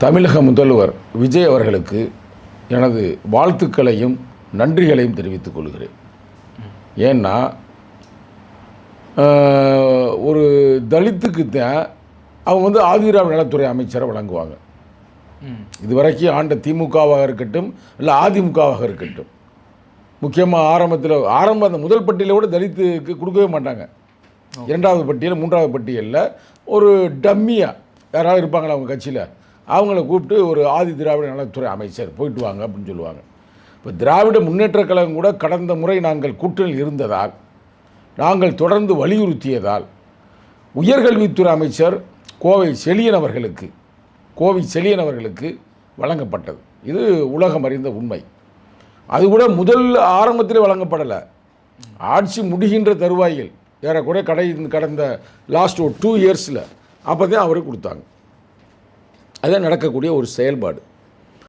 தமிழக முதல்வர் விஜய் அவர்களுக்கு எனது வாழ்த்துக்களையும் நன்றிகளையும் தெரிவித்துக் கொள்கிறேன். ஏன்னா ஒரு தலித்துக்கு தான் அவங்க ஆதிதிராவிட நலத்துறை அமைச்சரை வழங்குவாங்க. இதுவரைக்கும் ஆண்ட திமுகவாக இருக்கட்டும் இல்லை அதிமுகவாக இருக்கட்டும், முக்கியமாக அந்த முதல் பட்டியலை கூட தலித்துக்கு கொடுக்கவே மாட்டாங்க. இரண்டாவது பட்டியல் மூன்றாவது பட்டியலில் ஒரு டம்மியாக யாராவது இருப்பாங்களா அவங்க கட்சியில், அவங்கள கூப்பிட்டு ஒரு திராவிட நலத்துறை அமைச்சர் போயிட்டு வாங்க அப்படின்னு சொல்லுவாங்க. இப்போ திராவிட முன்னேற்றக் கழகம் கூட கடந்த முறை நாங்கள் கூட்டணியில் இருந்ததால், நாங்கள் தொடர்ந்து வலியுறுத்தியதால் உயர்கல்வித்துறை அமைச்சர் கோவை செழியன் அவர்களுக்கு வழங்கப்பட்டது. இது உலகம் அறிந்த உண்மை. அது கூட முதல் ஆரம்பத்தில் வழங்கப்படலை. ஆட்சி முடிகின்ற தருவாயில் ஏறக்குறைய கடந்த லாஸ்ட் ஒரு 2 இயர்ஸில் அப்போ தான் அவருக்கு கொடுத்தாங்க. அதுதான் நடக்கக்கூடிய ஒரு செயல்பாடு.